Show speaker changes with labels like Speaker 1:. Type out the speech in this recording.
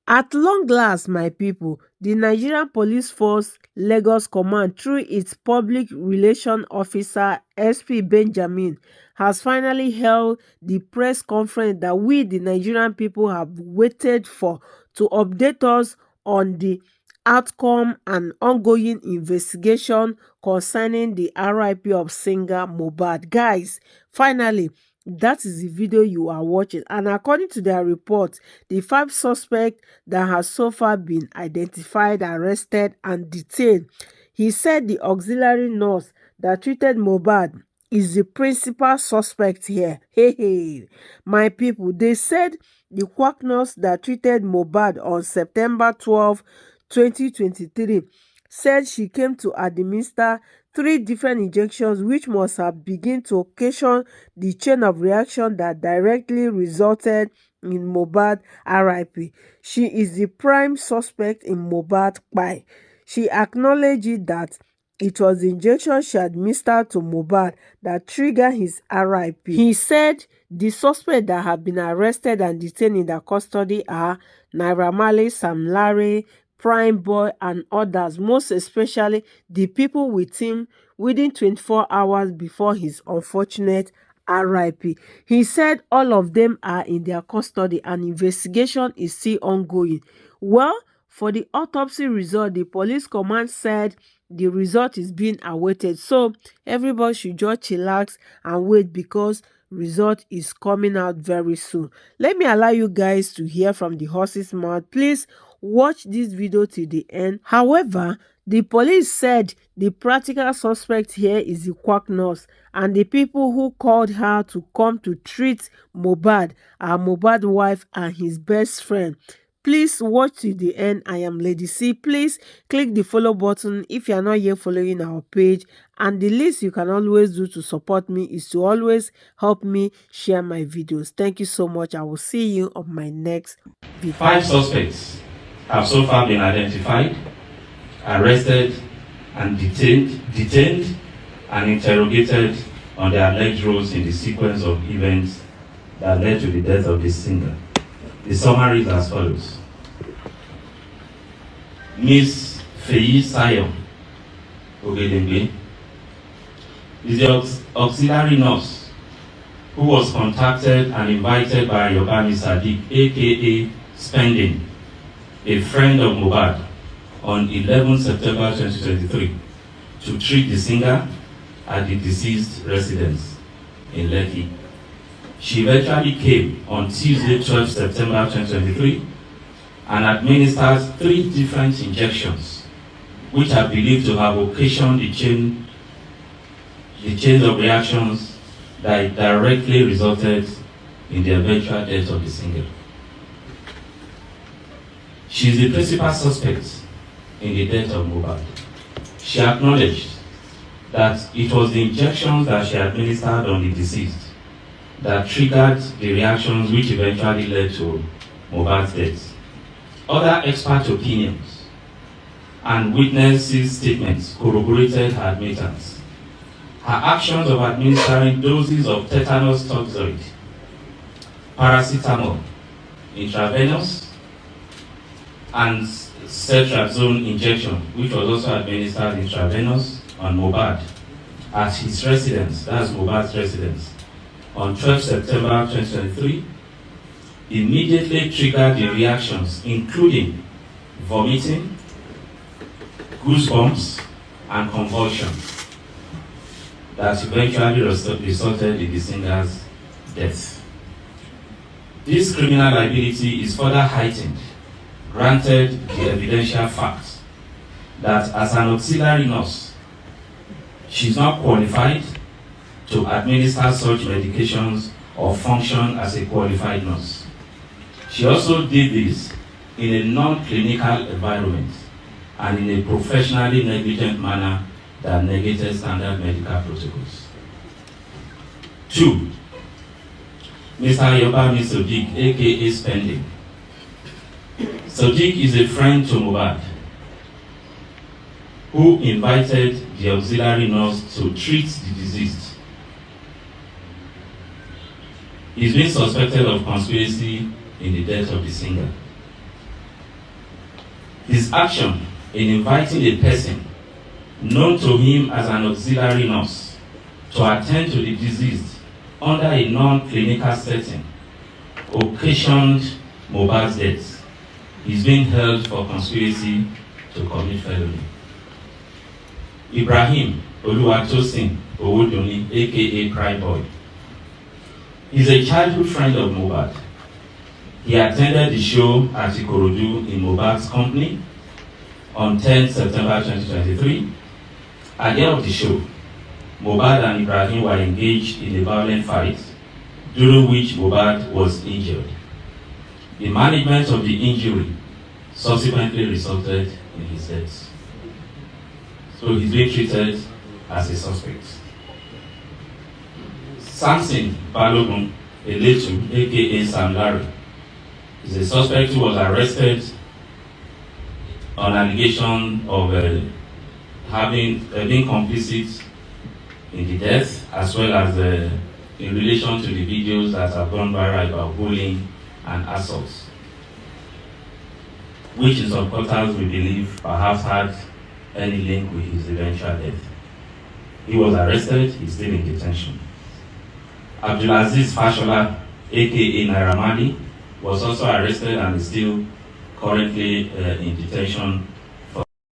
Speaker 1: At long last, my people, the Nigerian Police Force Lagos Command, through its Public Relations Officer SP Benjamin, has finally held the press conference that we, the Nigerian people, have waited for, to update us on the outcome and ongoing investigation concerning the RIP of singer Mohbad. Guys, finally, that is the video you are watching, and according to their report, the 5 suspects that has so far been identified, arrested and detained. He said the auxiliary nurse that treated Mohbad is the principal suspect here. Hey, my people, they said the quack nurse that treated Mohbad on September 12, 2023 said she came to administer 3 different injections which must have begun to occasion the chain of reaction that directly resulted in Mohbad RIP. She is the prime suspect in Mohbad kpai. She acknowledged that it was the injection she administered to Mohbad that triggered his RIP. He said the suspects that have been arrested and detained in their custody are Naira, Marley, Larry, Prime Boy and others, most especially the people with him within 24 hours before his unfortunate RIP. He said all of them are in their custody and investigation is still ongoing. Well, for the autopsy result, the police command said the result is being awaited. So everybody should just chillax and wait because result is coming out very soon. Let me allow you guys to hear from the horse's mouth. Please watch this video till the end. However, the police said the practical suspect here is the quack nurse, and the people who called her to come to treat Mohbad are Mohbad's wife and his best friend. Please watch till the end. I am Lady C. Please click the follow button if you are not yet following our page. And the least you can always do to support me is to always help me share my videos. Thank you so much. I will see you on my next video.
Speaker 2: 5 suspects have so far been identified, arrested and detained and interrogated on their alleged roles in the sequence of events that led to the death of the singer. The summary is as follows. Ms. Feyi Sayo Ogedengbe is the auxiliary nurse who was contacted and invited by Yobami Sadiq, aka Spending, a friend of Mohbad, on 11 September 2023 to treat the singer at the deceased residence in Lekki. She eventually came on Tuesday, 12 September 2023 and administered 3 different injections which are believed to have occasioned the chain of reactions that directly resulted in the eventual death of the singer. She is the principal suspect in the death of Mohbad. She acknowledged that it was the injections that she administered on the deceased that triggered the reactions which eventually led to Mohbad's death. Other expert opinions and witnesses' statements corroborated her admittance. Her actions of administering doses of tetanus toxoid, paracetamol, intravenous, and cetrazone injection, which was also administered intravenous on Mohbad at his residence, that's Mohbad's residence, on 12 September 2023, immediately triggered the reactions including vomiting, goosebumps, and convulsion that eventually resulted in the singer's death. This criminal liability is further heightened, granted the evidential fact that as an auxiliary nurse, she is not qualified to administer such medications or function as a qualified nurse. She also did this in a non-clinical environment and in a professionally negligent manner that negated standard medical protocols. 2. Mr. Yobami Sadiq, aka Spending. Sadiq is a friend to Mohbad who invited the auxiliary nurse to treat the deceased. He is being suspected of conspiracy in the death of the singer. His action in inviting a person known to him as an auxiliary nurse to attend to the deceased under a non-clinical setting occasioned MOHBAD'S death. He's being held for conspiracy to commit felony. Ibrahim Oluwatosin Owodoni, aka Cry Boy. He's a childhood friend of MOHBAD. He attended the show at Ikorodu in MOHBAD'S company on 10 September 2023. At the end of the show, MOHBAD and Ibrahim were engaged in a violent fight, during which MOHBAD was injured. The management of the injury subsequently resulted in his death. So he's being treated as a suspect. Samson Balogun Eletu, aka Sam Larry, is a suspect who was arrested on allegation of being complicit in the death, as well as in relation to the videos that have gone viral about bullying and assaults, which in some quarters we believe perhaps had any link with his eventual death. He was arrested, he's still in detention. Abdulaziz Fashola, aka Naira, was also arrested and is still currently in detention